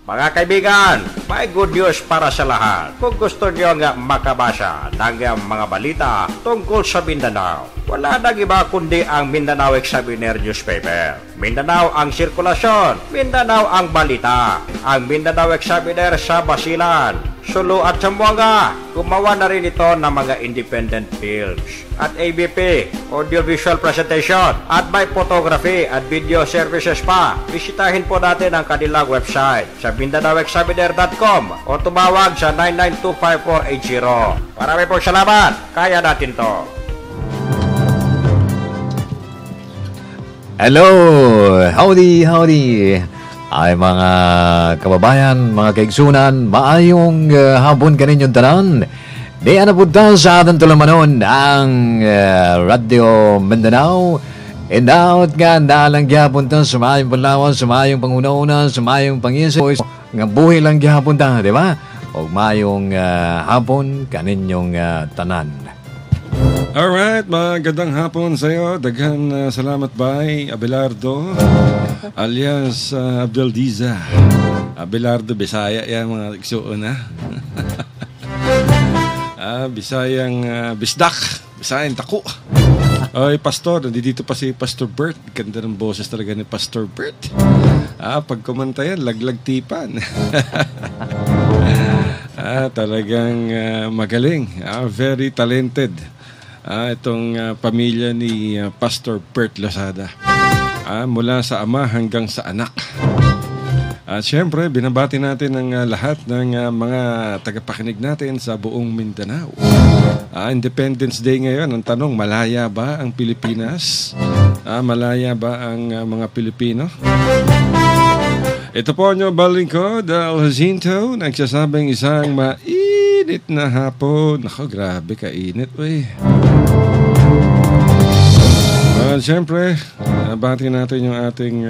Mga kaibigan, may good news para sa lahat. Kung gusto nyo nga makabasa ng mga balita tungkol sa Mindanao, wala nang iba kundi ang Mindanao Examiner newspaper. Mindanao ang sirkulasyon, Mindanao ang balita. Ang Mindanao Examiner sa Basilan, Sulu at Zamboanga. Gumawa na rin ito ng mga independent films at ABP, audiovisual presentation, at may photography at video services pa. Bisitahin po natin ang kanilang website sa MindanaoExaminer.com o tumawag sa 9925480. Marami pong salamat. Kaya natin to. Hello! Howdy! Ay mga kababayan, mga kaigsunan, maayong hapon kaninyong tanan. Di anapunta sa ating tulamanon ang Radio Mindanao. Indaot nga dalang gihapunta sa mayong panlawan, sa mayong pangunauna, sa mayong pangisip. Nga buhay lang gihapunta, di ba? O mayong hapon kaninyong tanan. Alright, magandang hapon sa iyo. Daghan salamat bay, Abelardo, alias Abdeldiza. Abelardo, Bisaya yan mga igsuon ha. Bisayang bisdak, Bisayang tako. Ay, Pastor, nandito pa si Pastor Bert. Ganda ng boses talaga ni Pastor Bert. Pag kumanta yan, laglag tipan. Talagang magaling. Very talented. Itong pamilya ni Pastor Bert Losada. Mula sa ama hanggang sa anak. At syempre, binabati natin ang lahat ng mga tagapakinig natin sa buong Mindanao. Independence Day ngayon. Ang tanong, malaya ba ang Pilipinas? Malaya ba ang mga Pilipino? Ito po nyo balingkod, Al Jacinto, nagsasabing isang mainit na hapon. Ako, grabe kainit, wey. Siyempre, bati natin yung ating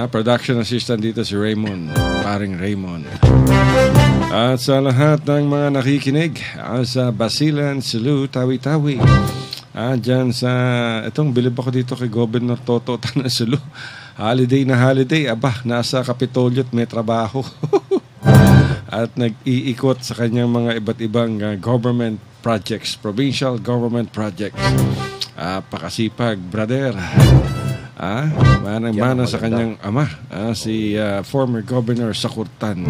production assistant dito, si Raymond, paring Raymond. At sa lahat ng mga nakikinig sa Basilan, Sulu, Tawi-Tawi. Dyan sa, itong bilib ako dito kay Governor Toto Tanan Sulu. Holiday na holiday, nasa Kapitolyo at may trabaho. At nag-iikot sa kanyang mga iba't ibang government projects, provincial government projects. Pakasipag, brother. Manang-mana sa kanyang ama, si former Governor Sakurtan.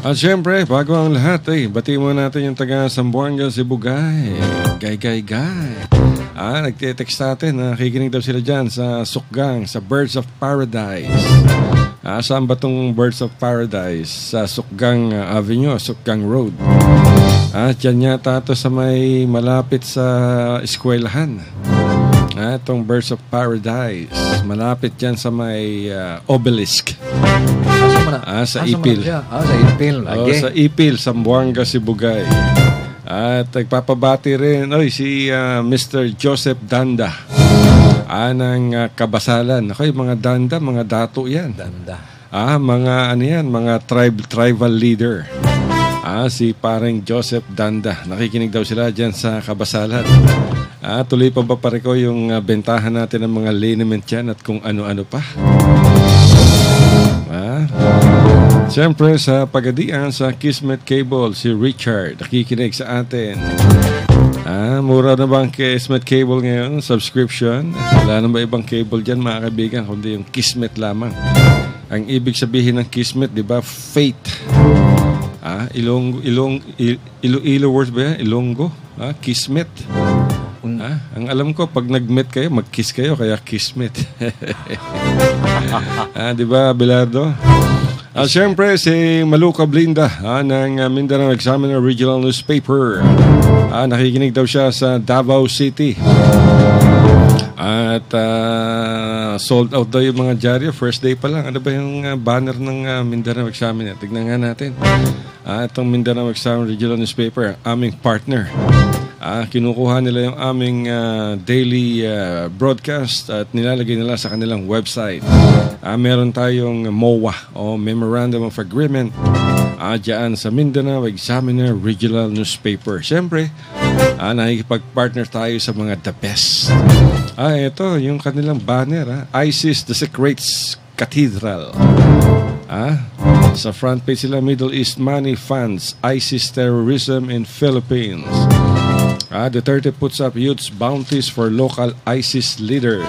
At syempre, bago ang lahat, bati mo natin yung taga Zamboanga, Sibugay. Gay. Nagte-text natin, nakikinig daw sila dyan sa Sukgang, sa Birds of Paradise. Saan ba itong Birds of Paradise? Sa Sukgang Avenue, Sukgang Road. Dyan yata ito sa may malapit sa eskwelahan. Itong Birds of Paradise. Malapit dyan sa may obelisk. Sa Ipil. Sa Ipil. Sa Ipil, Zamboanga, Sibugay. At nagpapabati rin si Mr. Joseph Danda. Ng Kabasalan. Yung mga Danda, mga dato yan. Danda. Mga tribal leader. Si parang Joseph Danda. Nakikinig daw sila dyan sa Kabasalan. Tuloy pa ba pare ko yung bentahan natin ng mga liniment dyan at kung ano-ano pa. Siyempre sa Pagadian, sa Kismet Cable, si Richard nakikinig sa atin. Mura na ba ang Kismet Cable ngayon? Subscription? Wala na ba ibang cable dyan mga kaibigan kundi yung Kismet lamang. Ang ibig sabihin ng Kismet, di ba? Faith. Iloilo words ba yan? Ilonggo? Kismet. Ang alam ko, pag nag-met kayo, mag-kiss kayo, kaya Kismet. Di ba, Belardo? Siyempre, si Maluca Blinda ng Mindanao Examiner Regional Newspaper. Nakikinig daw siya sa Davao City. At sold out daw yung mga dyaryo. First day pa lang. Ano ba yung banner ng Mindanao Examiner? Tignan nga natin. Itong Mindanao Examiner Regional Newspaper, aming partner. Kinukuha nila yung aming daily broadcast at nilalagay nila sa kanilang website. Meron tayong MOA o Memorandum of Agreement dyan sa Mindanao Examiner Regional Newspaper. Siyempre, nakikipag-partner tayo sa mga the best. Ito yung kanilang banner. ISIS desecrates Cathedral. Sa front page sila, Middle East money funds ISIS terrorism in Philippines. Duterte puts up huge bounties for local ISIS leaders.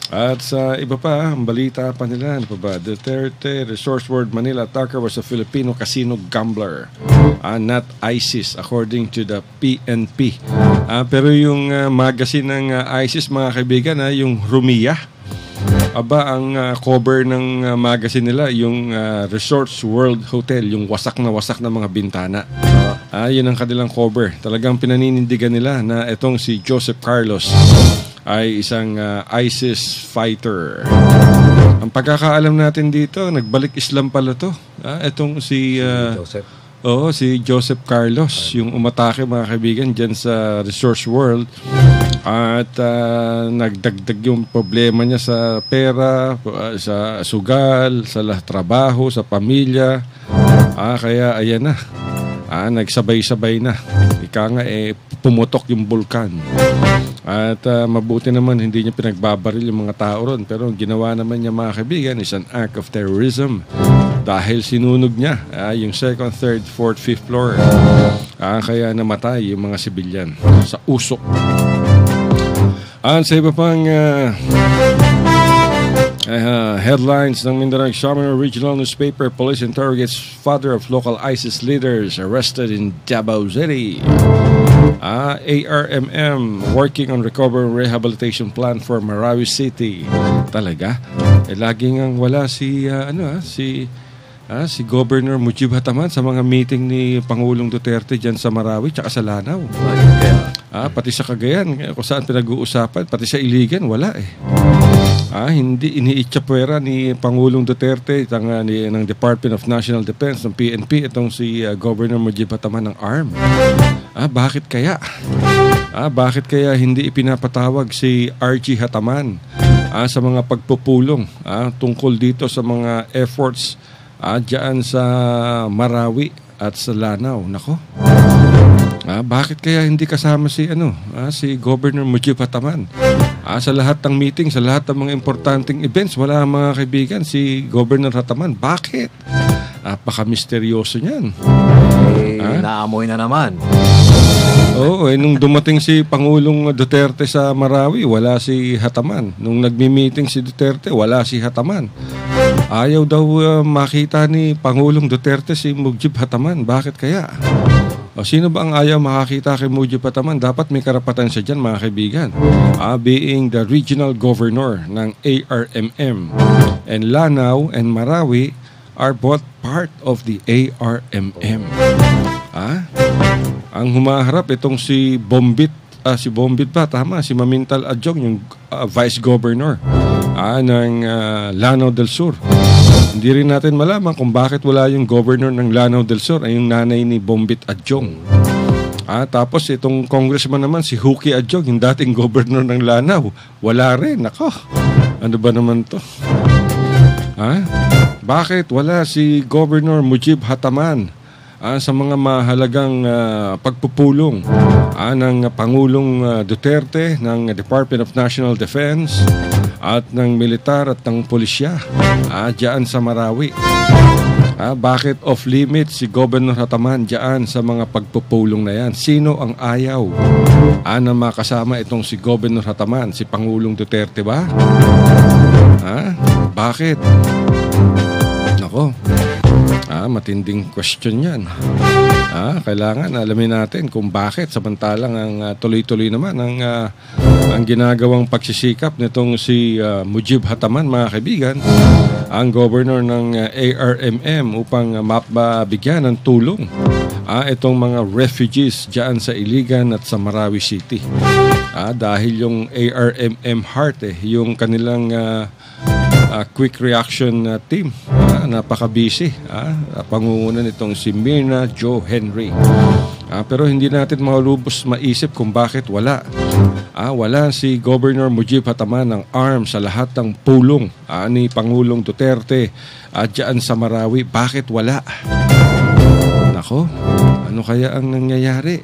At sa iba pa, ang balita pa nila, ano pa ba? Duterte, Resource World Manila attacker was a Filipino casino gambler. Not ISIS, according to the PNP. Pero yung magazine ng ISIS, mga kaibigan, yung Rumiyah. Ang cover ng magazine nila, yung Resorts World Hotel, yung wasak na mga bintana. Yun ang kanilang cover. Talagang pinaninindigan nila na itong si Joseph Carlos ay isang ISIS fighter. Ang pagkakaalam natin dito, nagbalik Islam pala to. Itong si Joseph. Si Joseph Carlos, yung umatake, mga kaibigan, dyan sa Resource World. At nagdagdag yung problema niya sa pera, sa sugal, sa trabaho, sa pamilya. Kaya ayan na. Nagsabay-sabay na. Ika nga pumutok yung bulkan. At mabuti naman hindi niya pinagbabaril yung mga tao ron. Pero ang ginawa naman niya, mga kaibigan, is an act of terrorism. Dahil sinunog niya yung 2nd, 3rd, 4th, 5th floor. Kaya namatay yung mga sibilyan sa usok. Sa iba pang headlines ng Mindanao Examiner Regional Newspaper, police interrogates father of local ISIS leaders arrested in Davao City. ARMM working on recovery and rehabilitation plan for Marawi City. Talaga? Laging ang wala si si Governor Mujib Hataman sa mga meeting ni Pangulong Duterte dyan sa Marawi tsaka sa Lanao. Pati sa Cagayan, kung saan pinag-uusapan, pati sa Iligan, wala hindi iniitsapwera ni Pangulong Duterte ng Department of National Defense, ng PNP, itong si Governor Mujib Hataman ng ARM. Bakit kaya? Bakit kaya hindi ipinapatawag si RG Hataman sa mga pagpupulong tungkol dito sa mga efforts dyan sa Marawi at sa Lanao? Nako. Bakit kaya hindi kasama si si Governor Mujib Hataman? Sa lahat ng meeting, sa lahat ng mga importanteng events, wala, mga kaibigan, si Governor Hataman. Bakit? Napaka-misteryoso niyan. Naamoy na naman. Nung dumating si Pangulong Duterte sa Marawi, wala si Hataman. Nung nagmi-meeting si Duterte, wala si Hataman. Ayaw daw makita ni Pangulong Duterte si Mujib Hataman. Bakit kaya? Sino ba ang ayaw makakita kay Mujib Hataman? Dapat may karapatan siya dyan, mga kaibigan. Being the regional governor ng ARMM. And Lanao and Marawi are both part of the ARMM. Ang humaharap itong si Bombit, si Bombit ba? Tama, si Mamintal Adjong, yung vice governor ng Lanao del Sur. Hindi rin natin malaman kung bakit wala yung governor ng Lanao del Sur ay yung nanay ni Bombit Adjong. Tapos itong congressman naman, si Huki Adjong, yung dating governor ng Lanao, wala rin. Nako, ano ba naman to? Bakit wala si Governor Mujib Hataman sa mga mahalagang pagpupulong ng Pangulong Duterte, ng Department of National Defense at ng militar at ng pulisya dyan sa Marawi? Bakit off-limit si Governor Hataman dyan sa mga pagpupulong na yan? Sino ang ayaw na makasama itong si Governor Hataman? Si Pangulong Duterte ba? Bakit? Nako, matinding question yan. Kailangan alamin natin kung bakit, samantalang ang tuloy-tuloy naman ang ginagawang pagsisikap nitong si Mujib Hataman, mga kaibigan, ang governor ng ARMM, upang mabigyan ng tulong itong mga refugees dyan sa Iligan at sa Marawi City. Dahil yung ARMM Heart, yung kanilang quick reaction team, napaka-busy. Pangungunan itong si Mirna Jo Henry. Pero hindi natin malubos maisip kung bakit wala. Wala si Governor Mujib Hataman ng ARM sa lahat ng pulong ni Pangulong Duterte dyan sa Marawi. Bakit wala? Nako, ano kaya ang nangyayari?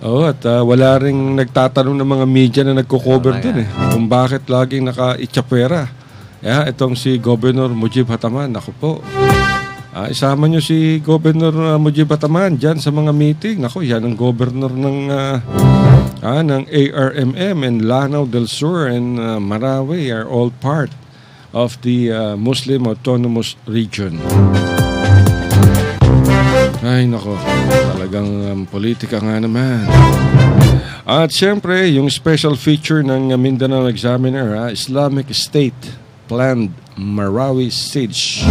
Oo, at wala ring nagtatanong ng mga media na nagko-cover dun kung bakit laging naka-Itchapera. Itong si Governor Mujib Hataman, ako po. Isama nyo si Governor Mujib Hataman dyan sa mga meeting. Ako, yan ang governor ng ARMM and Lanao del Sur and Marawi are all part of the Muslim Autonomous Region. Ay, nako. Talagang politika nga naman. At siyempre, yung special feature ng Mindanao Examiner, Islamic State Planned Marawi Siege.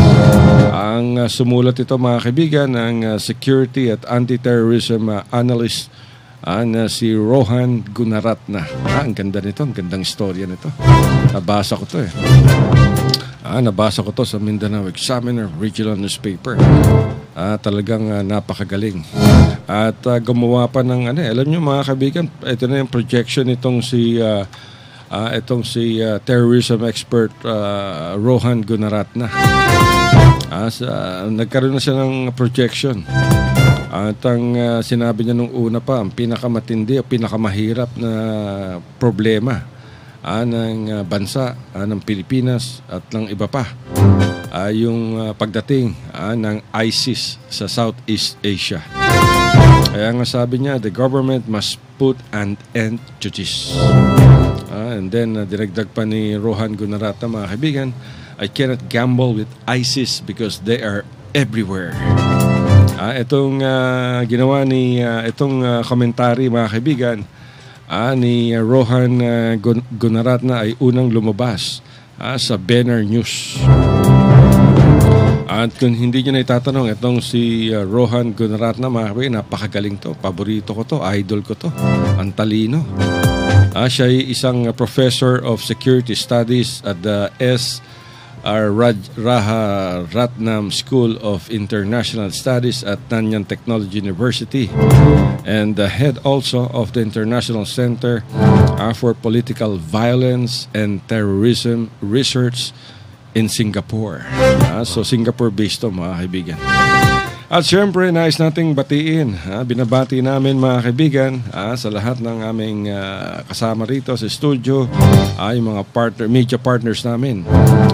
Ang sumulat ito, mga kaibigan, ng security at anti-terrorism analyst na si Rohan Gunaratna. Ang ganda nito, ang gandang istorya nito. Nabasa ko to Nabasa ko to sa Mindanao Examiner Regional Newspaper. Talagang napakagaling. At gumawa pa ng alam nyo, mga kaibigan, ito na yung projection itong si terrorism expert Rohan Gunaratna. Nagkaroon na siya ng projection. At ang sinabi niya nung una pa, ang pinakamatindi o pinakamahirap na problema ng bansa ng Pilipinas at ng iba pa yung pagdating ng ISIS sa Southeast Asia. Kaya nga sabi niya, the government must put an end to this. And then, dinagdag pa ni Rohan Gunaratna, mga kaibigan, I cannot gamble with ISIS because they are everywhere. Itong ginawa ni itong komentary, mga kaibigan, ni Rohan Gunaratna ay unang lumabas sa Benar News. At kung hindi nyo na itatanong, itong si Rohan Gunaratna, mga kaibigan, napakagaling to. Paborito ko to, idol ko to. Ang talino. Siya ay isang professor of security studies at the S.R. Rajaratnam School of International Studies at Nanyang Technology University and the head also of the International Center for Political Violence and Terrorism Research in Singapore. So Singapore-based to, mga kaibigan. At syempre, nais nating batiin, binabati namin, mga kaibigan, sa lahat ng aming kasama rito sa studio, yung mga media partners namin.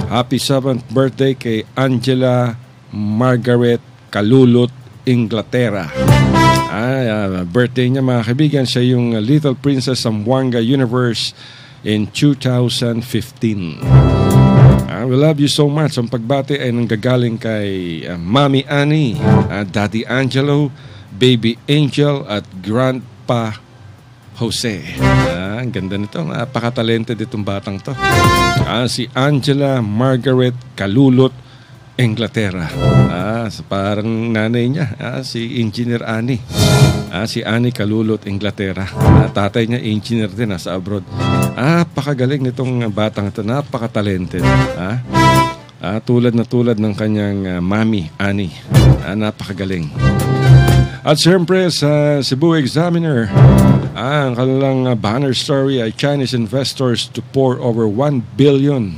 Happy 7th birthday kay Angela Margaret Kalulot, Inglaterra. Birthday niya, mga kaibigan, siya yung Little Princess Zamboanga Universe in 2015. We love you so much. Ang pagbati ay nanggagaling kay Mami Annie, Daddy Angelo, Baby Angel at Grandpa Jose. Ang ganda nito. Napaka-talented itong batang to. Si Angela Margaret Kalulot, Inglaterra. Parang nanay niya, si Engineer Annie. Si Annie Kalulot, Inglaterra. Tatay niya, engineer din, nasa abroad. Napakagaling nitong batang ito. Napaka-talented. Tulad ng kanyang mami, Annie. Napakagaling. At siyempre sa Cebu Examiner, ang kanilang banner story ay Chinese investors to pour over 1 billion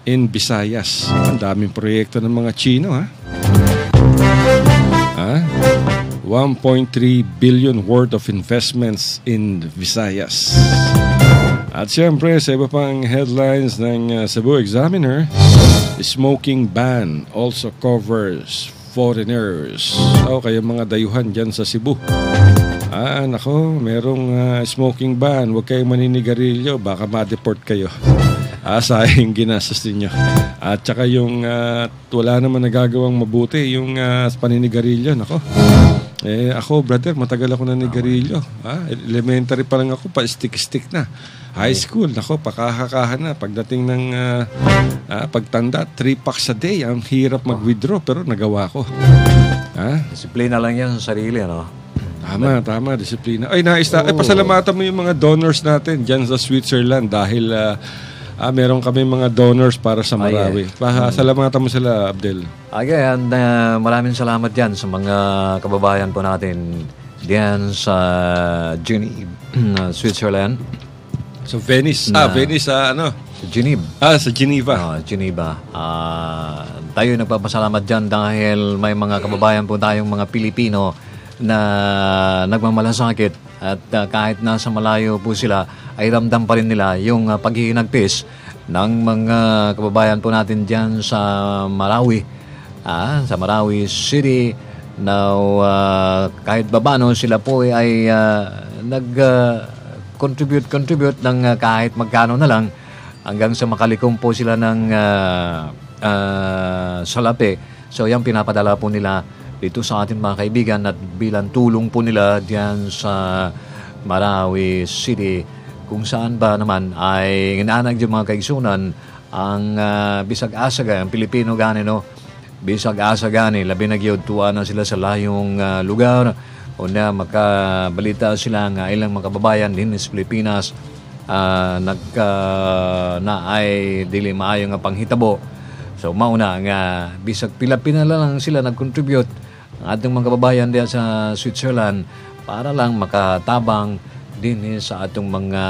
in Visayas. Ang daming proyekto ng mga Chino, 1.3 billion worth of investments in Visayas. At siyempre, sa iba pang headlines ng Cebu Examiner, smoking ban also covers foreigners. Kayo mga dayuhan dyan sa Cebu. Nako, merong smoking ban. Huwag kayong maninigarilyo, baka ma-deport kayo. Sayang ginastos ninyo. At saka yung wala naman nagagawang mabuti, yung paninigarilyo. Nako. Ako, brother, matagal ako naninigarilyo. Elementary pa lang ako, pa stick-stick na. High school, nako, pakakakahan na. Pagdating ng pagtanda, 3 packs a day. Ang hirap mag-withdraw, pero nagawa ko. Disiplina lang yan sa sarili, ano? Tama, disiplina. Pasalamatan mo yung mga donors natin dyan sa Switzerland dahil meron kami mga donors para sa Marawi. Salamatan mo sila, Abdel. Again, maraming salamat dyan sa mga kababayan po natin diyan sa Geneva, Switzerland. So Venice. Venice sa ano? Sa Geneva. Sa Geneva. Geneva. Tayo nagpapasalamat dyan dahil may mga kababayan po tayong mga Pilipino na nagmamalasakit At kahit nasa malayo po sila, ay ramdam pa rin nila yung paghihinagpis ng mga kababayan po natin dyan sa Marawi. Sa Marawi City. Now, kahit babano sila po ay nag-contribute ng kahit magkano na lang hanggang sa makalikom po sila ng salapi. So, yan pinapadala po nila dito sa ating mga kaibigan at bilang tulong po nila diyan sa Marawi City, kung saan ba naman ay ginanag yung mga kaigsunan ang bisag asa ang Pilipino gani, no? Bisag asa gani, labi nagyod tuwa na sila sa layong lugar o na makabalita sila nga ilang mga kababayan din sa Pilipinas na ay dili maayo nga panghitabo. So mauna nga bisag pila-pila lang sila nag-contribute ang ating mga kababayan diya sa Switzerland para lang makatabang din sa atong mga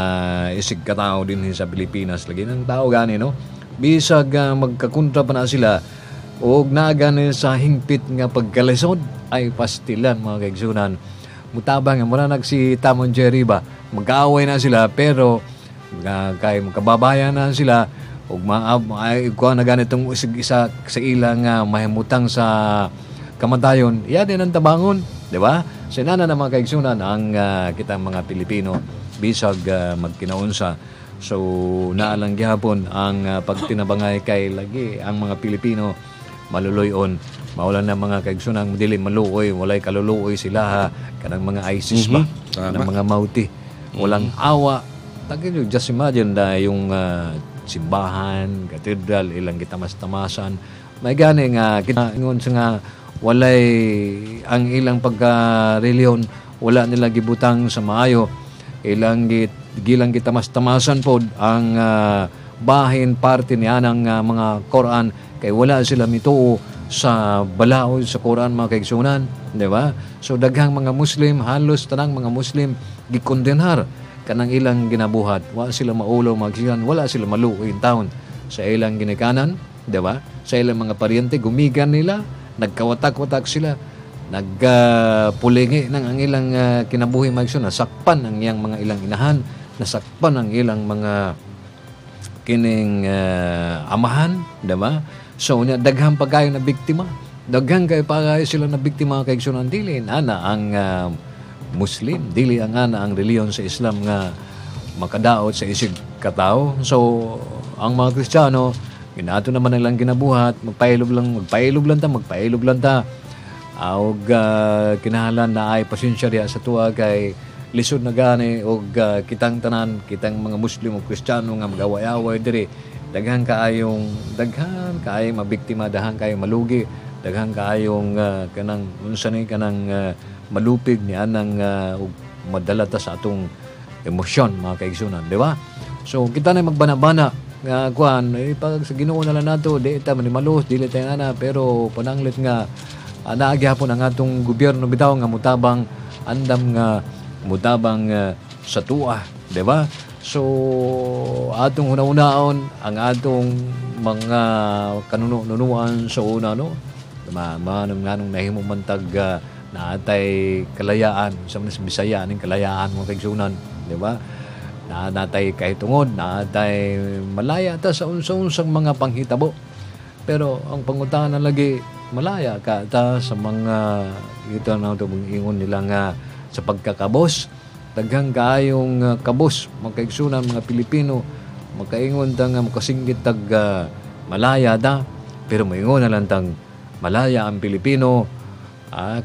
isig katao din sa Pilipinas. Lagi ng tao gani, no? Bisag magkakontra pa na sila o nagani sa hingpit nga pagkalisod ay pastilan mga kaigsunan. Mutabang nga muna si Tamon Jerry ba, mag-aaway na sila pero kay magkababayan na sila ug kuha na ganitong isa sa ilang mahimutang sa kamatayon, iya din ang tabangon, di ba? Sinana na mga kaigsunan ang kitang mga Pilipino bisag magkinaunsa. So naalang gihapon ang pagtinabangay kay lagi ang mga Pilipino maluluyon. Maulan na mga kaigsunan dili maluoy, walay kaluluoy sila ha. Kanang mga ISIS ba? Kanang mga mauti. Walang awa. Tagin just imagine na yung simbahan, katedral, ilang kitamass-tamasan. May gani nga kinangon sa nga walay ang ilang pagka-reliyon, wala nila gibutang sa maayo. Gilang kitamass-tamasan pod ang bahin parte niya ng mga Quran kay wala sila mituo sa balaod sa Quran mga kaigsunan, di ba? So daghang mga Muslim, halos tanang mga Muslim gikondenar kanang ilang ginabuhat. Wala sila maulo magsiyan, wala sila maluoy in town sa ilang ginikanan, di ba? Sa ilang mga paryente gumigan nila, nagkawatak-watak sila, nagpulingi ng ang ilang kinabuhi magsun, nasakpan ang iyang mga ilang inahan, nasakpan ang ilang mga kining amahan, di ba? So daghang pagkayo na biktima, daghang kayo pagkayo sila na biktima kay sunan dili ana ang Muslim, dili ang ana ang reliyon sa Islam nga makadaot sa isig katao. So ang mga Kristiyano ginato naman nilang ginabuhat, magpailob lang ta. Og kinahanglan na ay pasensya diha sa tuwa kay lisod na gani og kitang tanan, kitang mga Muslim o Kristiyano nga magaway-away diri. Daghang kaayong mabiktima, daghang kaayong malugi, daghang kaayong kanang unsa ni kanang malupig ni anang madala ta sa atong emosyon mga kaigsunan, di ba? So kita na magbana-bana nga kuan pag sa Ginoo na lang nato di ta manimalos dili tayo ana, pero pananglit nga naagyapon ang atong gobyerno bitaw nga mutabang sa tuwa, di ba? So atong una-unaon ang atong mga kanunuan sa una, no? Manong nahimo man tag naatay kalayaan sa Bisaya ning kalayaan mo kaigsunan, di ba? Natay kahit tungod, natay malaya ta sa unsa-unsang mga panghitabo. Pero ang pangutangan na lagi malaya ka ta sa mga ito na ito ingon nila nga sa pagkakabos. Daghang kaayong kabos mga kaigsunan mga Pilipino makaingon ta nga makasinggit tag malaya da, pero moingon na lang tang malaya ang Pilipino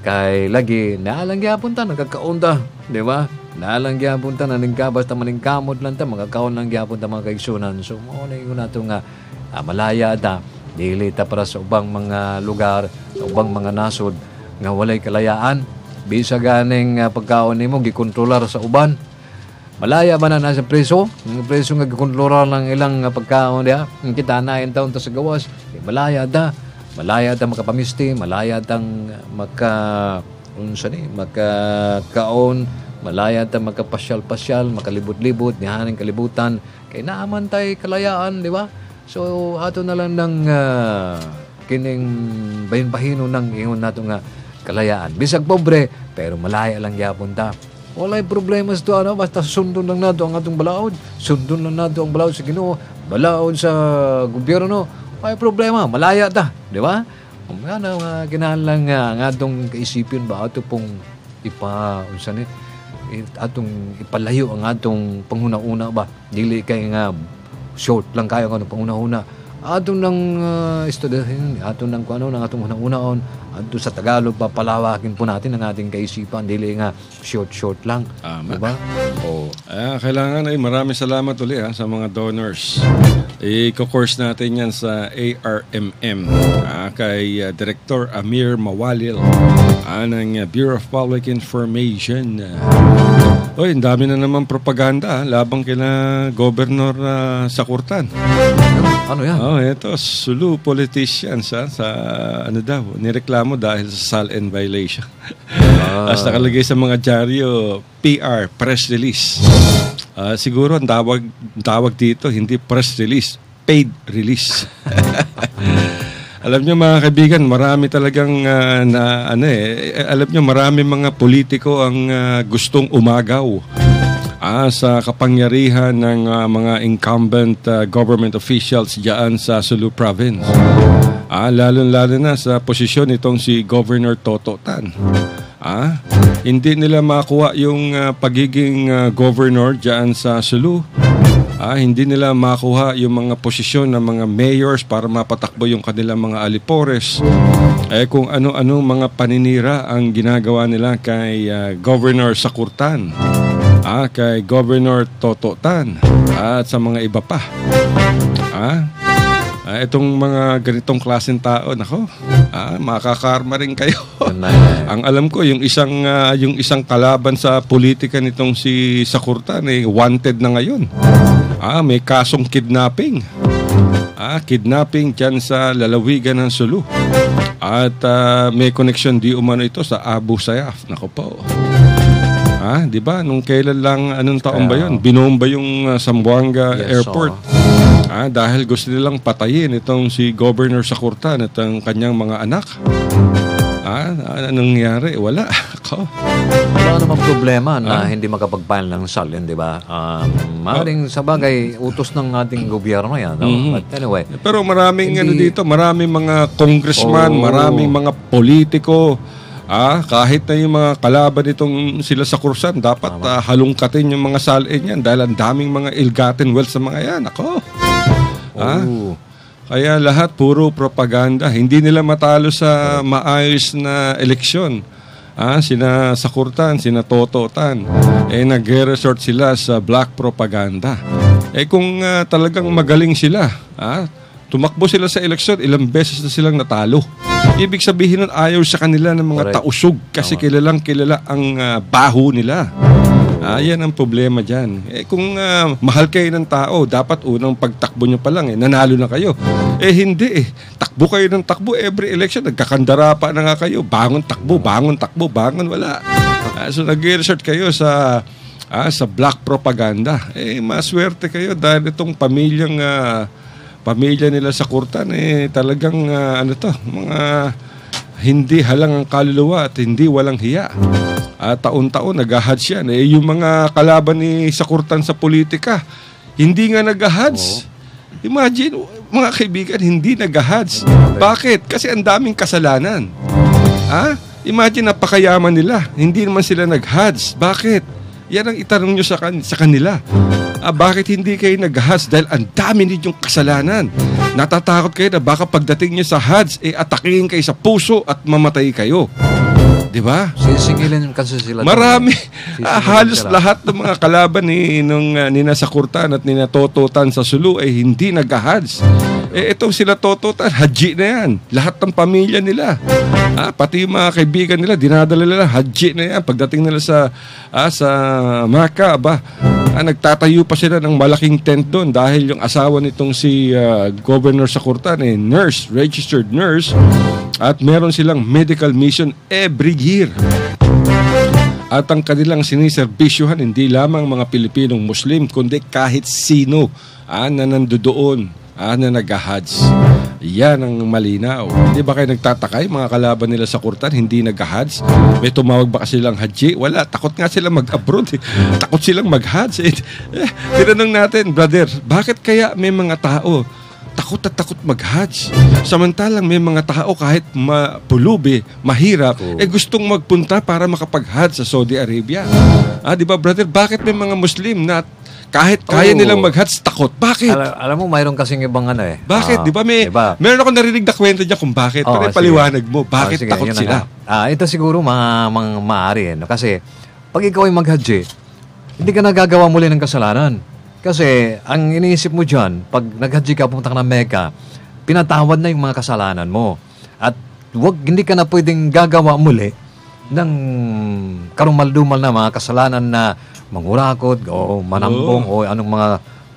kay lagi naalang gyapon ta nagkakaunta, di ba? Naalang gyapon ta naningkabas ta maningkamot lang ta magkakaon lang gyapon ta mga kaigsunan. So mao na ingon nato nga malaya da, dili ta para sa ubang mga lugar, sa ubang mga nasod nga walay kalayaan. Bisa ganing pagkaon nimo gikontrolar sa uban. Malaya ba na nasa preso? Ang preso nga gikontrolar lang ilang pagkaon dia. Kita na in taon ta sa gawas. Malaya ta makapamisti, malaya tang makakaon, malaya ta makapasyal-pasyal, makalibot-libot, nihaning kalibutan. Kay naaman tay kalayaan, di ba? So ato na lang ng kining bahin-bahino ng ingon nato nga kalayaan. Bisag pobre, pero malaya lang gyapon ta. Walay problema sa ano, basta sundon lang nato ang atong balaod. Sundon lang nato ang balaod sa Ginoo, balaod sa gobyerno. May problema, malaya ta, di ba? Kung nga kinahanglan nga ang atong kaisipin ba ato pong atong ipalayo ang atong panghuna-una ba? Dili kay nga short lang kayo ang atong panghuna-una. Atong nang estudyuhin, atong nang kuano nang atong una-unaon, ato sa Tagalog papalawakin po natin ang ating kaisipan, dili nga short lang. Diba? Kailangan ay maraming salamat ulit sa mga donors. I-course natin yan sa ARMM kay Director Amir Mawalil ng Bureau of Public Information. Ang dami na naman propaganda labang kina Governor Sakurtan. Ano yan? Ito, Sulu politicians sa nireklamo dahil sa SALN violation. As nakalagay sa mga dyaryo, PR, press release. Siguro ang tawag dito, hindi press release, paid release. Alam niyo mga kaibigan, marami talagang alam niyo marami mga politiko ang gustong umagaw sa kapangyarihan ng mga incumbent government officials diyan sa Sulu Province. Lalo na sa posisyon itong si Governor Toto Tan. Hindi nila makuha yung pagiging governor diyan sa Sulu. Hindi nila makuha yung mga posisyon ng mga mayors para mapatakbo yung kanilang mga alipores. Kung ano-ano mga paninira ang ginagawa nila kay Governor Sakurtan, kay Governor Toto Tan, at sa mga iba pa. Itong mga ganitong klaseng tao, makakarma rin kayo. Ang alam ko, yung isang kalaban sa politika nitong si Sakurtan, wanted na ngayon. May kasong kidnapping. Kidnapping dyan sa lalawigan ng Sulu. At may connection di umano ito sa Abu Sayyaf. Naku po. Di ba? Nung kailan lang, anong taon ba yun? Binomba yung Zamboanga Airport. Dahil gusto nilang patayin itong si Governor Sakurtan at ang kanyang mga anak. Anong nangyari? Wala. Wala namang problema na hindi makapag-file ng SALN, di ba? Maring sa bagay, utos ng ating gobyerno yan. But anyway. Pero maraming dito, maraming mga congressman, maraming mga politiko, kahit na yung mga kalaban itong sila sa kursan, dapat halungkatin yung mga SALN yan dahil ang daming mga ill-gotten wealth sa mga yan. Kaya lahat puro propaganda. Hindi nila matalo sa maayos na eleksyon. Sina Sakurtan, sina Toto Tan, nag-resort sila sa black propaganda. Kung talagang magaling sila, tumakbo sila sa eleksyon, ilang beses na silang natalo. Ibig sabihin nun, ayaw sa kanila ng mga tausog kasi kilalang kilala ang baho nila. Yan ang problema dyan. Kung mahal kayo ng tao, dapat unang pagtakbo nyo pa lang, nanalo na kayo. Hindi. Takbo kayo ng takbo every election. Nagkakandara pa na nga kayo. Bangon takbo, wala. So nag-resort kayo sa black propaganda. Maswerte kayo dahil itong pamilya nila sa Kurtan, talagang mga hindi halang ang kaluluwa at hindi walang hiya. Taon-taon nag-ahads yan. Yung mga kalaban ni Sakurtan sa politika, hindi nga nag-ahads. Imagine, mga kaibigan, hindi nag-ahads. Bakit? Kasi ang daming kasalanan. Imagine, napakayaman nila. Hindi naman sila nag-ahads. Bakit? Yan ang itanong nyo sa kanila. Bakit hindi kayo nag-ahads? Dahil ang dami ninyong kasalanan. Natatakot kayo na baka pagdating nyo sa HADS, atakihin kayo sa puso at mamatay kayo. Di ba? Sisingilin kasi sila. Marami. Halos lahat ng mga kalaban nina Sakurtan at nina Toto Tan sa Sulu ay hindi nag-ahads. Itong sila Toto Tan, haji na yan. Lahat ng pamilya nila. Pati yung mga kaibigan nila, dinadala nila, haji na yan. Pagdating nila sa Maka, nagtatayo pa sila ng malaking tent doon dahil yung asawa nitong si Governor Sakurtan, nurse, registered nurse, at meron silang medical mission every year. At ang kanilang siniserbisyuhan, hindi lamang mga Pilipinong Muslim, kundi kahit sino na nandoon na nag-ahads. Yan ang malinaw. Hindi ba kayo nagtataka yung mga kalaban nila sa kurtan, hindi nag-Hajj? May tumawag ba kasi silang Haji? Wala, takot nga sila mag-abroad. Takot silang mag-Hajj. Tinanong natin, brother, bakit kaya may mga tao takot at takot mag-Hajj? Samantalang may mga tao kahit mapulubi, mahirap, gustong magpunta para makapag-Hajj sa Saudi Arabia. Di ba, brother? Bakit may mga Muslim na kahit kaya nilang mag-Hajj, takot? Bakit? Alam mo, mayroon kasing ibang Bakit? Di ba? Meron ako narinig na kwento dyan kung bakit. Pero paliwanag mo, bakit takot sila? Ito siguro maaari. Kasi pag ikaw ay mag-Hajj, hindi ka nagagawa muli ng kasalanan. Kasi ang iniisip mo dyan, pag nag-Hajj ka, pumunta ka ng Mecca, pinatawad na yung mga kasalanan mo. At hindi ka na pwedeng gagawa muli ng karumal-dumal na mga kasalanan na mangurakot o manambong o anong mga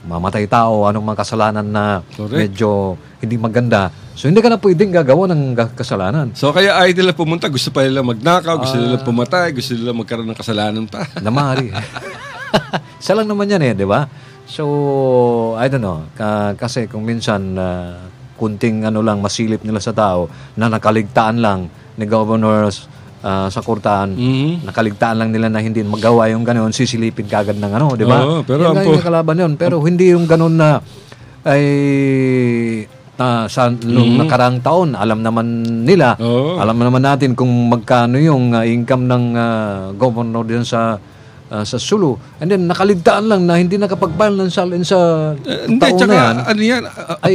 mamatay tao, anong mga kasalanan na medyo hindi maganda. So, hindi ka na pwedeng gagawa ng kasalanan. So, kaya ay nila pumunta, gusto pa nila magnakaw, gusto nila pumatay, gusto nila magkaroon ng kasalanan pa. Namari. Isa lang naman yan di ba? So, I don't know. Kasi kung minsan, kunting masilip nila sa tao na nakaligtaan lang ni Governor sa kurtaan, nakaligtaan lang nila na hindi magawa yung gano'n, sisilipin kagad ng di ba? Pero yung kalaban yun. Pero hindi yung gano'n na sa nakaraang taon, alam naman nila, alam naman natin kung magkano yung income ng governor din sa Sulu. And then, nakaligtaan lang na hindi nakapag-file ng salin sa taon na yan.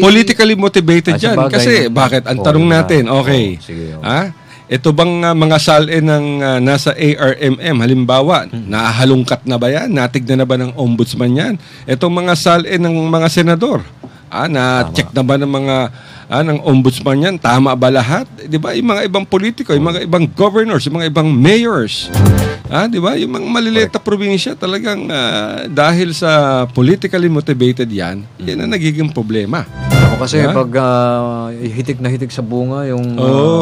Politically motivated yan. Kasi, bakit? Ang tanong natin, okay. Ito bang mga salin ng nasa ARMM, halimbawa, nahalungkat na ba yan? Natignan na ba ng ombudsman yan? Itong mga salin ng mga senador, na-check na ba ng mga ng ombudsman yan? Tama ba lahat? Di ba? Yung mga ibang politiko, yung mga ibang governors, yung mga ibang mayors, di ba? Yung mga maliliit na probinsya, talagang dahil sa politically motivated yan ang nagiging problema. Kasi pag hitik na hitik sa bunga yung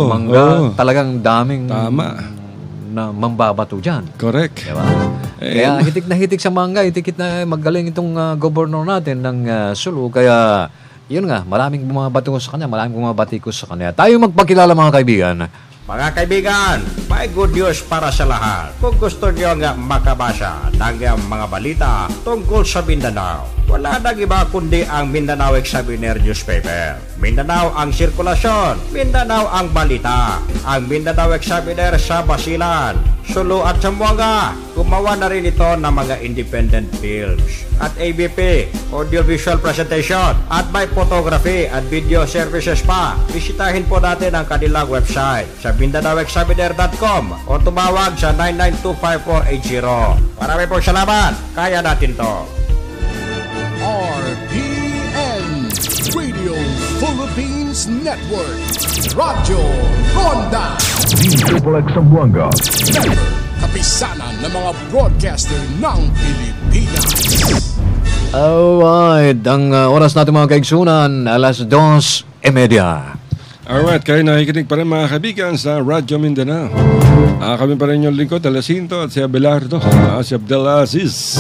mangga, talagang daming na mambabato dyan. Correct. Diba? Kaya hitik na hitik sa mangga, hitik na magaling itong governor natin ng Sulu. Kaya yun nga, maraming bumabato sa kanya, maraming bumabatikos sa kanya. Tayo magpakilala mga kaibigan. Mga kaibigan, may good news para sa lahat. Kung gusto nyo nga makabasa ng mga balita tungkol sa Mindanao, wala nang iba kundi ang Mindanao Examiner newspaper. Mindanao ang sirkulasyon, Mindanao ang balita. Ang Mindanao Examiner sa Basilan, Sulu at Zamboanga. Gumawa na rin ito ng mga independent films at ABP, audiovisual presentation, at may photography at video services pa. Bisitahin po natin ang kanilang website sa MindanaoExaminer.com o tumawag sa 9925480. Marami pong salamat. Kaya natin to. RPN Radio Philippines Network. Radyo Ronda. Diplex Zamboanga. Kapisanan ng mga broadcaster ng Pilipinas. Alright, ang oras natin mga kaigsunan, alas 2:30. Alright, kayo nakikinig pa rin mga kaibigan sa Radyo Mindanao. Kami pa rin yung lingkod, Alacinto at si Abelardo, si Abdelaziz.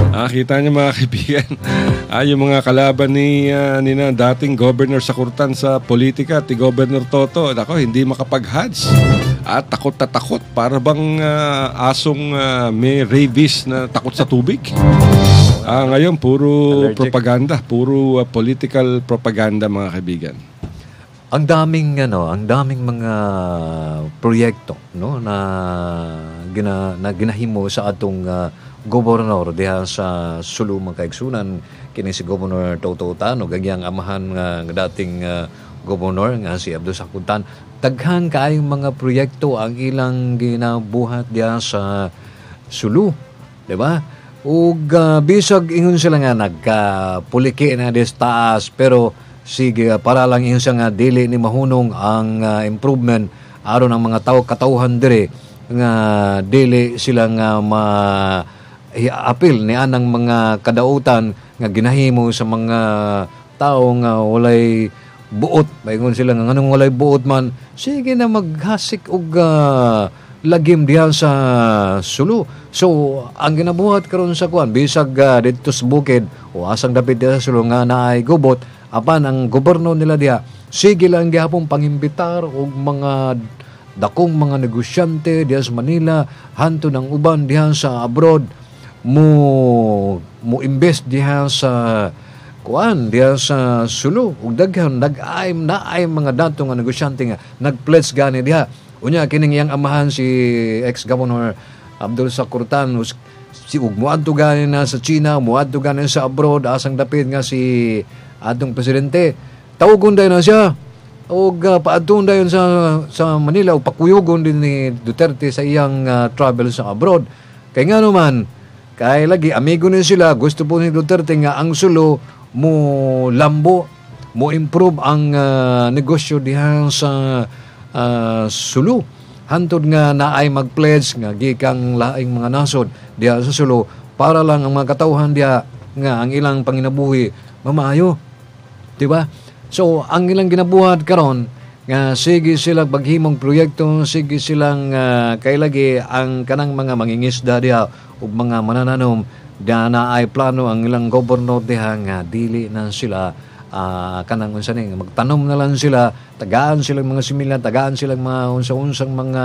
Kita niyo mga kaibigan, yung mga kalaban ni dating governor sa Kurtan sa politika, ti Governor Toto, hindi makapag-Hajj. At takot na takot, para bang asong may rabies na takot sa tubig. Ngayon, puro allergic. Propaganda, puro political propaganda mga kaibigan. Ang daming mga proyekto na ginahimo sa atong gobernador diha sa Sulu mga kaigsunan, kini si Governor Toto Tano, gagyang amahan nga dating gobernador nga si Abdul Sakuntan. Daghang kaayong mga proyekto ang ilang ginabuhat diha sa Sulu, di ba? Ug bisag ingon sila nga nagpuliki na dis taas, pero sige para lang ingon siya nga dili ni mahunong ang improvement aron ang mga tao katawhan dire nga dili sila nga apil ni anang mga kadautan nga ginahimo sa mga tao nga walay buot. Baingon sila nga nganong walay buot man, sige na maghasik og lagim diha sa Sulu. So ang ginabuhat karon sa kuan bisag didto sa bukid o asang dapit diha sa Sulu nga naay gubot, apan ang gobyerno nila diha sige lang gihapon pangimbitar og mga dakong mga negosyante diha sa Manila, hanto ng uban diha sa abroad, mo invest diha sa diha sa Sulu, ug daghan nag-ay mga dato nga negosyante nga nag-pledge gani diha. Unya kining iyang amahan si ex-governor Abdul Sakurtan, si muadto gani na sa China, muadto gani sa abroad, asang dapit nga si atong presidente. Tawagon dayon na siya. Og paadtong dayon sa Manila o pakuyugon din ni Duterte sa iyang travel sa abroad. Kay nga naman, kay lagi amigo ni sila, gusto po ni Duterte nga ang Sulu mo lambo, mo improve ang negosyo diha sa Sulu. Hantod nga naay mag-pledge nga gikang laing mga nasod diha sa Sulu para lang ang mga katawhan diha nga ang ilang panginabuhi mamayo. Diba? So, ang ilang ginabuhat karon nga sige silang paghimong proyekto, sige silang kailagi ang kanang mga mangingisda diha ug mga manananom diha na ay plano ang ilang gobernador diha nga dili na sila kanang unsa ni magtanom na lang sila, tagaan silang mga similya, tagaan silang mga unsa-unsang mga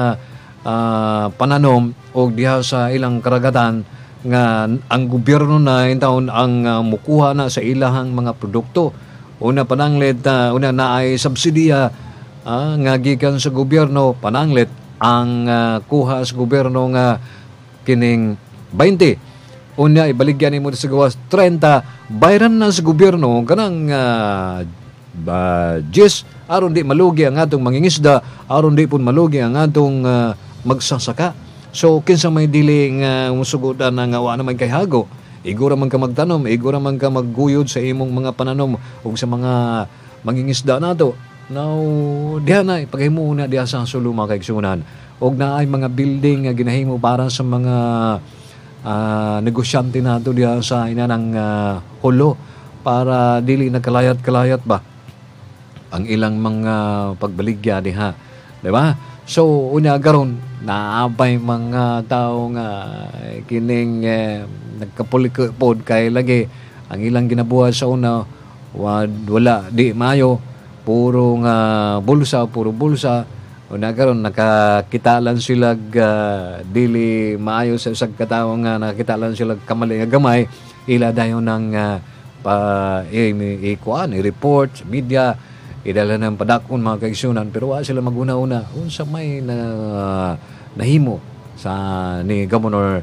pananom og diha sa ilang karagatan nga ang gobyerno na intawon ang mukuha na sa ilahang mga produkto. Una pananglit una na ay subsidiya nga gikan sa gobyerno, pananglit ang kuha sa gobyerno nga kining 20. Unya ibaligyan nimo sa gawas 30, bayran na sa gobyerno kanang GIS aron di malugi ang atong mangingisda, aron di pun malugi ang atong magsasaka. So kinsa may dili nga musugodan nga wa naman kay hago, igura man ka magtanom, igura man ka magguyod sa imong mga pananom ug sa mga mangingisda nato. Now diha na paghimo na diha sa Sulu mga kaigsunan, og naay mga building nga ginahimo para sa mga negosyante nato diha sa inanang Hulo para dili nagkalayat-kalayat ba ang ilang mga pagbaligya diha, di ba? So unya garon naabay mga tao nga kining nagkapulikod kay lagi ang ilang ginabuhat sa una wala di mayo, puro bulsa. Una karon nakakitalan sila dili maayo sa usag katawo nga nakakitalan sila kamali nga gamay, ila dayon nang i-report sa media, idala ng padakon mga kaigsunan, pero wala sila maguna-una unsa may nahimo sa ni Governor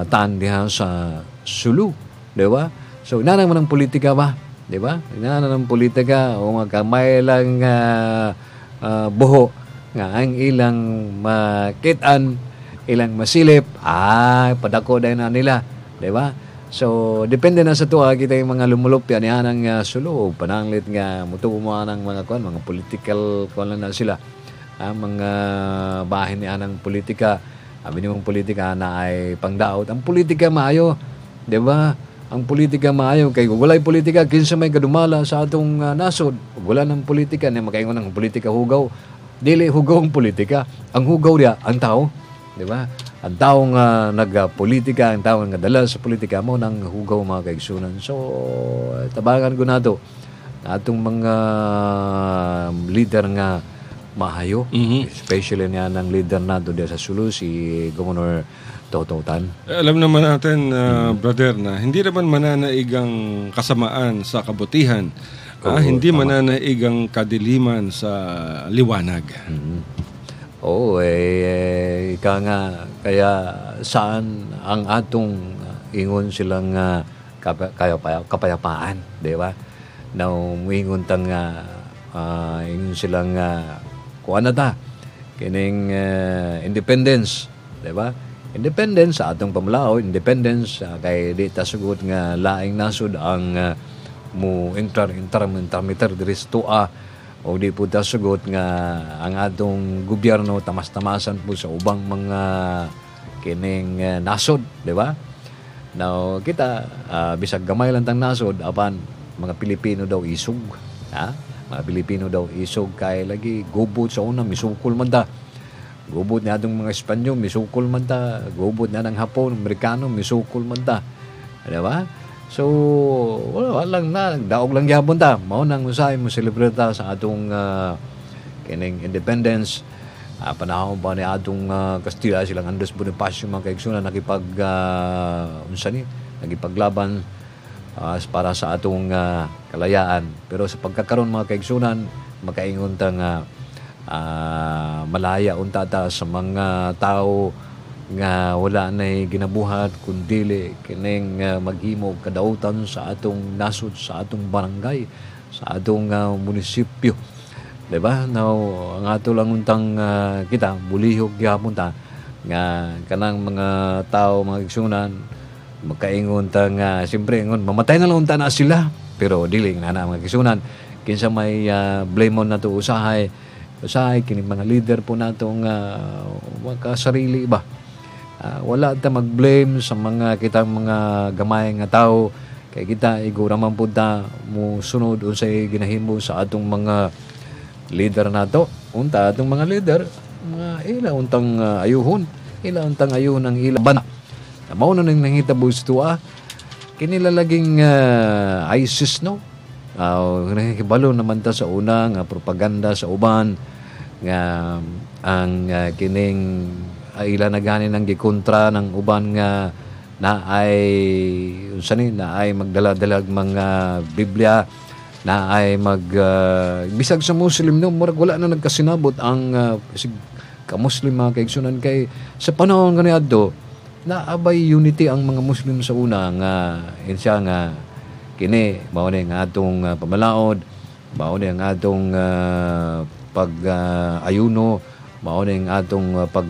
Tan diha sa Sulu, di ba? So inana man ang politika ba, di ba? Inana ng politika o nga kamay lang buho nga ang ilang makitaan, ilang masilip, padako dahil na nila, di ba? So depende na sa tuwa kita yung mga lumulupya niya ng Sulu, pananglit nga mutuwa ng mga mga political lang na sila, mga bahin niya ng politika, minimum politika na ay pangdaot. Ang politika maayo, di ba? Ang politika maayo kay walay politika kinsa may kadumala sa atong nasod. Wala ng politika ni makaingon ng politika hugaw. Dili hugaw ang politika. Ang hugaw dia ang tao, di ba? Ang tao nga nagpolitika, ang tao nga dala sa politika mo nang hugaw mga kaigsunan. So tabangan ko nato atong mga leader nga mahayo, especially niya ng leader nato diya sa Sulu, si Governor Tototan. Alam naman natin, brother, na hindi naman mananaig ang kasamaan sa kabutihan. Hindi mananaig ang kadiliman sa liwanag. Oo, ika nga, kaya saan ang atong ingon silang kapayapaan, di ba? Na umingon tang ingon silang kuha na ta, kining independence, di ba? Independence sa atong pamulao, independence kay di ta sugod nga laing nasod ang mo intermeter diris tua, o di po ta sugod nga ang atong gobyerno tamas-tamasan po sa ubang mga kining nasod, di ba? Now kita bisag gamay lang tang nasod apan mga Pilipino daw isog, mga Pilipino daw isog kay lagi gubot sa una misukol man ta. Gubot na itong mga Espanyol, misukol man ta. Gubot na ng Hapon, Amerikano, misukol man ta. Diba? So, wala lang na, daog lang gyapon ta. Mao nang usahay mo celebrate sa atong kining independence. Panahon pa ni atong Castilla silang Andres Bonifacio mga kaigsunan nagipaglaban para sa atong kalayaan. Pero sa pagkakaroon mga kaigsunan, makaingon ta nga malaya unta ta sa mga tao nga wala na ginabuhat kundili kining maghimo kadautan sa atong nasod, sa atong barangay, sa atong munisipyo. Diba? Now, ang ato lang untang kita, bulihog gyapon ta nga kanang mga tao, mga igsunan, magkaingon ta nga, siyempre, mamatay na lang unta na sila. Pero dili na mga igsunan. Kinsa may blame on na to usahay, kining mga leader po natong makasarili ba? Wala ta mag-blame sa mga kitang mga gamay nga tao kay kita iguraman pud ta mo sunod unsay ginahimo sa atong mga leader nato. Unta atong mga leader mga ila untang ayuhon, ila untang ayuhon ang ila bana. Mao na nang nangitabo sa kinila laging ISIS no. Nakikibalo naman ta sa una nga propaganda sa uban nga ang kining ila na ganin ang gikontra ng uban nga na ay magdala-dalag mga Biblia, na ay bisag sa Muslim no, murag wala na nagkasinabot ang ka-Muslim mga kaigsunan kay sa panahon kaniadto naabay unity ang mga Muslim sa una nga insya nga kini mao ni nga atong pamalaod, mao ni ang atong pag-ayuno, mao ni ang atong pag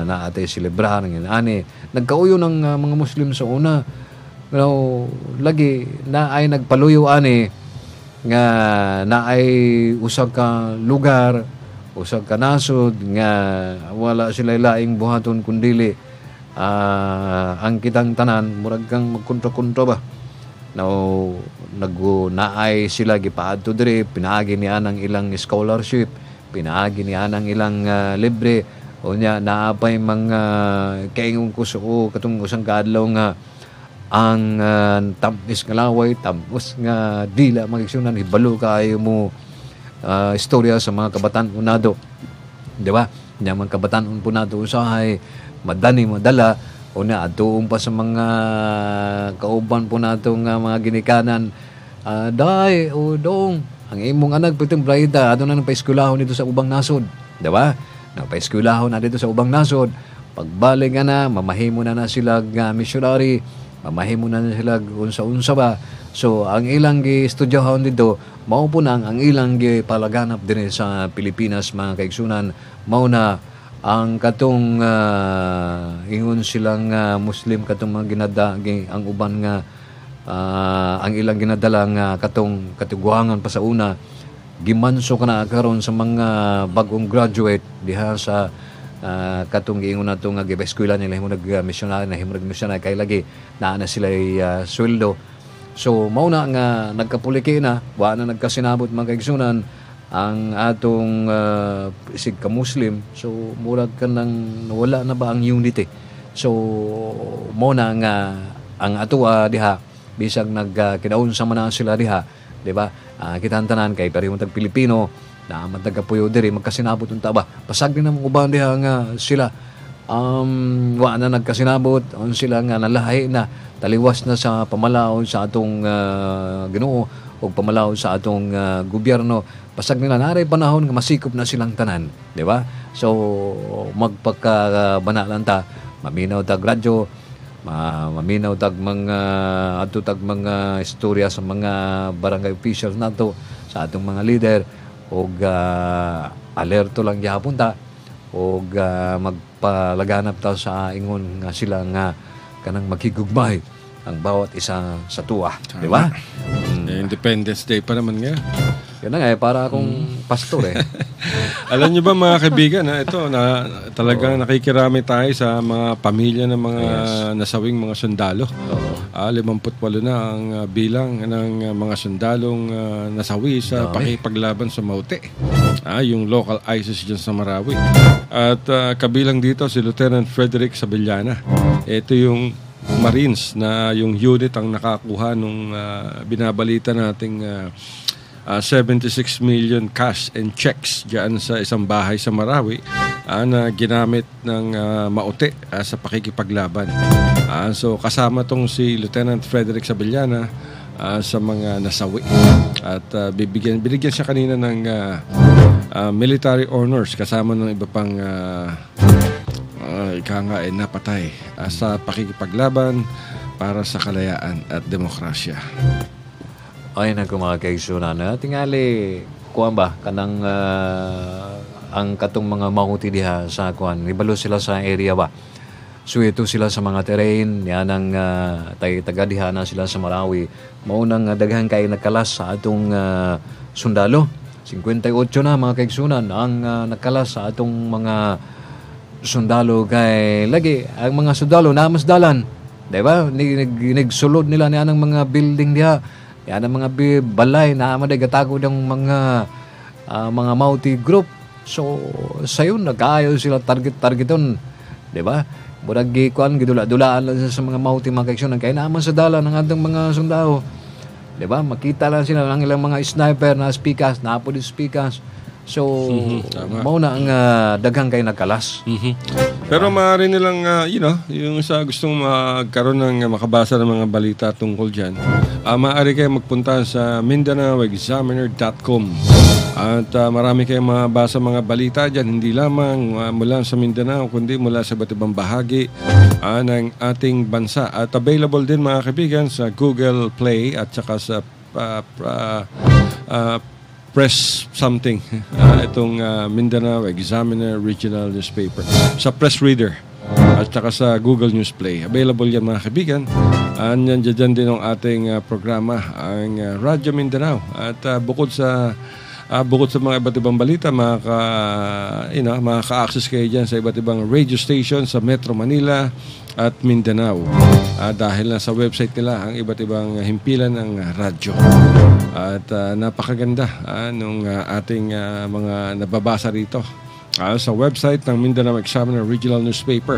naatay celebrahan ng ani. Nagkauyo ng mga Muslim sa una. Pero lagi na ay nagpaluyo ani nga na ay usag ka lugar, usag ka nasod nga wala sila laing buhaton kundili ang kitang tanan murag kang magkontra-kontra ba. Now, naay sila gipaadto diri, pinaagi niya ng ilang scholarship, pinaagi niya ng ilang libre, o niya naapay mga kaingon ko suo katong usang kaadlaw nga ang tamis nga laway, tamis nga dila magigsunan, hibalo kayo mo istorya sa mga kabataan unado. Di ba? Niya mga kabataan unado usahay, madala, o na atuong pa sa mga kauban po nato nga mga ginikanan, day o dong ang imong anak pitong brayda ato na nang paeskwelahon dito sa ubang nasod, di ba? Na paeskwelahon na dito sa ubang nasod, pagbalik na mamahimo na sila missionary, mamahimo na sila unsa-unsa ba. So ang ilang gi-estudyahon dito mao po nang ang ilang gipalaganap dinhi sa Pilipinas mga kaigsunan, mao na ang katong ingon silang Muslim katong mga ang uban nga ang ilang ginadala nga katong katiguangan pa sa una gimanso kana karon sa mga bagong graduate diha sa katong giingon nato nga giba-eskwela nila himo nag-missionary na himo nag-missionary kay lagi naa na sila sweldo. So mao na nga nagkapuliki na wa na nagkasinabot mga kaigsunan ang atong isig ka Muslim. So murag ka nang wala na ba ang unity. So mo na nga ang ato diha bisag nagkinaunsa man na sila diha, di ba? Kita tanan kay pareho tag Pilipino na matagapuyo diri magkasinabot unta ba. Pasag din ang uban diha nga sila wa na nagkasinabot on sila nga nalahi na taliwas na sa pamalaon sa atong Ginoo o pamalaon sa atong gobyerno. Pasag nila naray panahon nga masikop na silang tanan, di ba? So magpakabanalan ta, maminaw tag radyo, maminaw tag mga adto tag mga istorya sa mga barangay officials nato, sa atong mga leader, og alerto lang gyapon ta, og magpalaganap ta sa ingon nga sila nga kanang magkigugmay ang bawat isa sa tuwa, di ba? Independence Day pa naman nga. Yan na nga, para akong pastor Alam niyo ba mga kaibigan, ito na talagang nakikirami tayo sa mga pamilya ng mga nasawing mga sundalo. 58 na ang bilang ng mga sundalong nasawi sa pakipaglaban sa Maute. Yung local ISIS dyan sa Marawi. At kabilang dito si Lieutenant Frederick Sabillana. Ito yung Marines na yung unit ang nakakuha nung binabalita nating 76 million cash and checks diyan sa isang bahay sa Marawi na ginamit ng Maute sa pakikipaglaban. So kasama tong si Lieutenant Frederick Sabillana sa mga nasawi at binigyan siya kanina ng military honors kasama ng iba pang napatay sa pakikipaglaban para sa kalayaan at demokrasya. Ay, naku mga kaigsunan, tingali, kuwan ba, kanang ang katong mga mahuti diha sa kuwan, ibalo sila sa area ba? So ito sila sa mga terrain, yan ang taga diha na sila sa Marawi. Maunang daghan kay nakalas sa atong sundalo. 58 na mga kaigsunan ang nakalas sa atong mga sundalo kay lagi ang mga sundalo na masdalan, di ba? Nigsulod nila ni anang mga building diha. Yan ang mga balay na madagatago ng mga multi group. So sayon nagaayo sila targeton, di ba? Murag gikuan gidula-dulaan lang sa mga multi mga kaigsunan kay naman sa dala ng atong mga sundalo. Di ba? Makita lang sila ng ilang mga sniper na spikas, napod spikas. So, mauna ang daghang kay nagkalas. Pero maaari nilang, yung sa gustong magkaroon ng makabasa ng mga balita tungkol dyan, maaari kayo magpunta sa MindanaoExaminer.com at marami kayong mabasa mga balita dyan, hindi lamang mula sa Mindanao, kundi mula sa iba't ibang bahagi ng ating bansa. At available din mga kaibigan sa Google Play at saka sa Press something, itong Mindanao Examiner Regional Newspaper. Sa Press Reader at saka sa Google News Play. Available yan mga kaibigan. Dyan din ang ating programa, ang Radyo Mindanao. At bukod sa mga iba't ibang balita, makaka-access kayo dyan sa iba't ibang radio station sa Metro Manila at Mindanao. Dahil na sa website nila ang iba't ibang himpilan ng radyo. At napakaganda nung ating mga nababasa rito. Sa website ng Mindanao Examiner Regional Newspaper,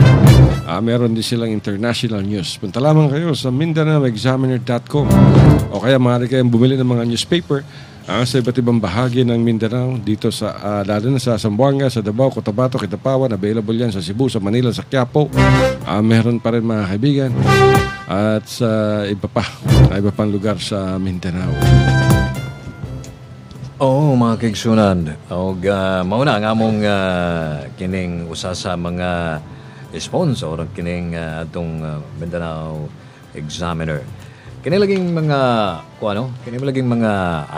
meron din silang international news. Punta lamang kayo sa MindanaoExaminer.com o kaya maaari kayong bumili ng mga newspaper sa iba't ibang bahagi ng Mindanao, dito sa lalo na sa Zamboanga, sa Davao, Cotabato, Kitapawan. Available yan sa Cebu, sa Manila, sa Quiapo. Meron pa rin mga kaibigan at sa iba pang lugar sa Mindanao. Oo, mga kaigsunan. Mauna ang among kining usa sa mga sponsor kining atong Mindanao Examiner. Kinilang mga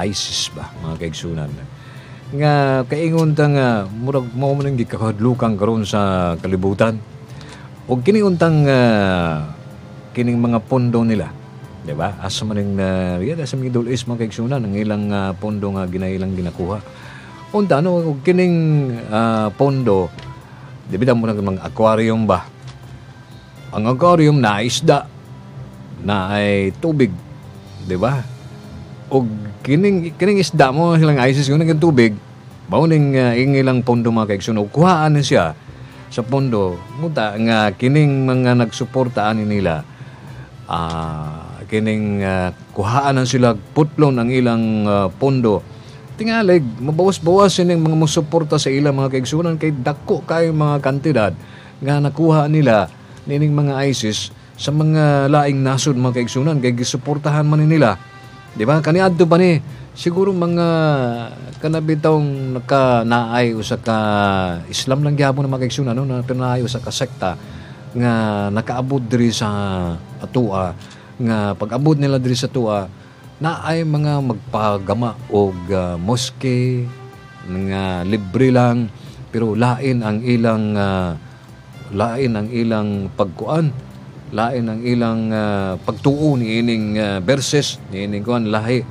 ISIS ba, mga kaigsunan. Nga kaingon ta nga murag mao man gikahadlukan karon sa kalibutan. Og kiniuntang kining mga pondo nila, di ba? Asa man ning sa Middle East mga kaigsunan ang ilang pondo nga ginakuha. Unta og kining pondo, di ba mo mga aquarium ba? Ang aquarium na isda na ay tubig, di ba? O kining isda mo silang ISIS yung naging tubig, mauning ilang pondo mga kaigsunan, kuhaan na siya sa pondo. Muta nga kining mga nagsuportaan nila, kining kuhaan na sila putlon ang ilang pondo. Tingalig, mabawas-bawas sining mga musuporta sa ilang mga kaigsunan kay dako kayo mga kantidad nga nakuha nila nining mga ISIS sa mga laing nasod mga kaigsunan kay gisuportahan man nila, di ba? Kaniadto pa ni siguro mga kanabitong nakanaay usa ka Islam lang gyapon na mga kaigsunan na pinaay usa ka sekta nga nakaabot diri sa atua, nga pag-abot nila diri sa atua naay mga magpagama og moske nga libre lang pero lain ang ilang pagkuan, lain ang ilang pagtuo ni ining verses ni ining kuan lahi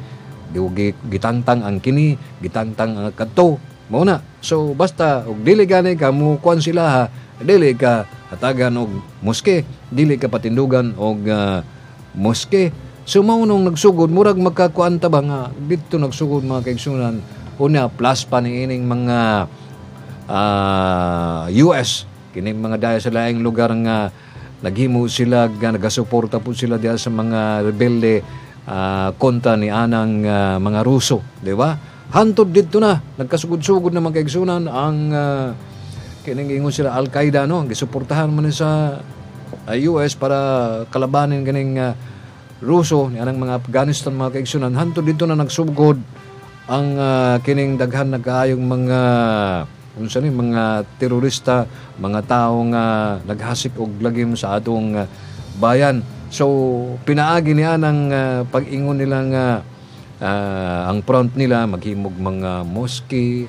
gitangtang ang kini, gitangtang ang kadto mao na. So basta og dili gani ka mo kuan sila ha, dili ka hatagan og moske, dili ka patindugan og moske. So mao nung nagsugod murag magkakuan ta ba nga didto nagsugod mga kaigsunan una plus pa ni ining mga US kining mga daya sa laing lugar nga naghimo sila, nagasuporta po sila diya sa mga rebelde kontra ni anang mga Ruso, di ba? Hantod dito na, nagkasugod-sugod na mga kaigsunan ang kiningingon sila Al-Qaeda, no? Gisuportahan man sa US para kalabanin ganing Ruso ni anang mga Afghanistan mga kaigsunan. Hantod dito na nagsugod ang kining daghan nagkaayong mga mga terorista, mga taong naghasik og lagim sa atong bayan. So pinaagi niya ng pag-ingon nilang ang front nila maghimog mga mosque,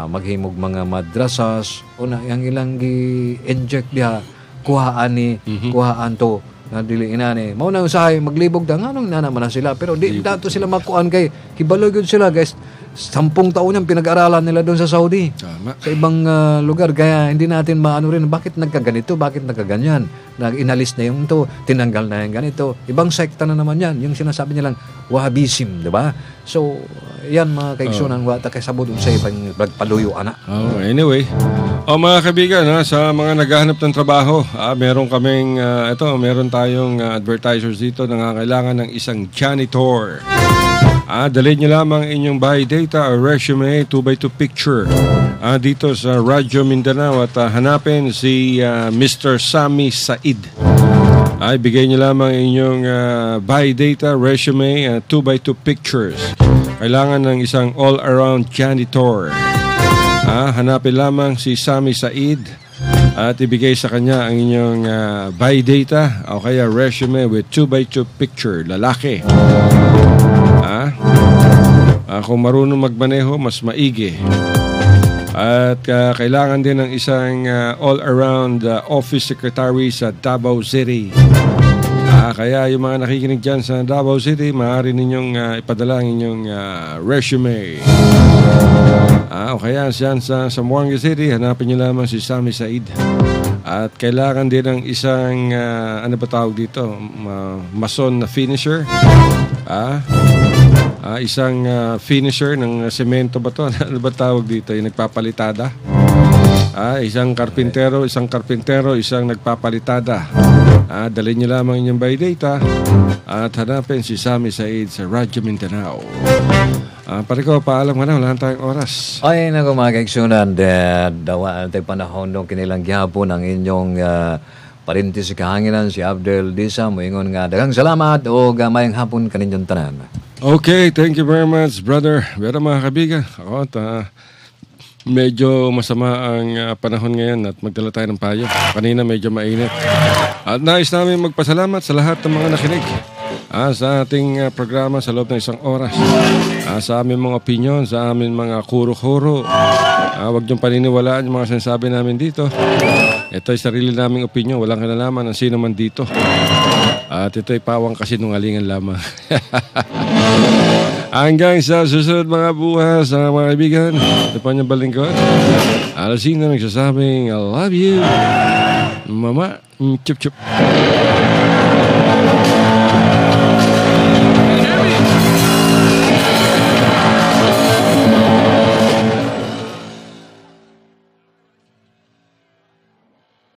maghimog mga madrasas, una yang ilang gi-inject diha kuhaan to na dili inani. Mao na usahay maglibog da nganong naman na sila pero di dato sila makuan kay kibalo gyud sila guys. 10 taon yung pinag-aralan nila doon sa Saudi. Tama. Sa ibang lugar. Kaya hindi natin maano rin, bakit nagkaganito, bakit nagkaganyan. Inalis na yung ito, tinanggal na yung ganito. Ibang sekta na naman yan. Yung sinasabi nilang Wahhabism, di ba? So, yan mga kaigsunan, wata kay sabod sa ibang pagpaluyo, anak. Anyway, mga kaibigan, sa mga naghahanap ng trabaho, meron kaming, meron tayong advertisers dito na kailangan ng isang janitor. Dalhin nyo lamang inyong biodata or resume 2x2 picture dito sa Radyo Mindanao at hanapin si Mr. Sami Said. Bigay nyo lamang inyong biodata, resume, 2x2 pictures. Kailangan ng isang all-around janitor. Hanapin lamang si Sami Said at ibigay sa kanya ang inyong biodata o kaya resume with 2x2 picture, lalaki. Kung marunong magmaneho, mas maigi. At kailangan din ng isang all-around office secretary sa Davao City. Kaya yung mga nakikinig dyan sa Davao City, maaari ninyong ipadala ang inyong resume. O kaya siyan sa Zamboanga City, hanapin nyo lamang si Sami Said. At kailangan din ng isang, ano ba tawag dito? Mason na finisher. Isang finisher ng semento ba to? Ano ba tawag dito? Yung nagpapalitada. Isang karpintero, isang nagpapalitada. Dalhin nyo lamang inyong biodata at hanapin si Sami Said sa Radyo Mindanao. Pare ko, paalam ka na, wala tayong oras. Ay, naku mga kaigsunan, dawa tayo panahon nung kinilang gihapon ang inyong parinti si kahanginan, si Abdel Disa, moingon nga, daghang salamat o gamayang hapon kaninyong tanan. Okay, thank you very much, brother. Pero mga kabigan, ako medyo masama ang panahon ngayon at magdala tayo ng payo. Kanina medyo mainit. At nais namin magpasalamat sa lahat ng mga nakinig sa ating programa sa loob ng isang oras. Sa aming mga opinion, sa aming mga kuro-kuro. Huwag niyong paniniwalaan yung mga sinasabi namin dito. Ito ay sarili naming opinion, walang kinalaman ng sino man dito. At ito ay pawang kasinungalingan lamang. Hanggang sa susunod mga bukas, mga kaibigan. Ito pa niyang balingkod. Alasing na nagsasabing, I love you, Mama. Chup chup.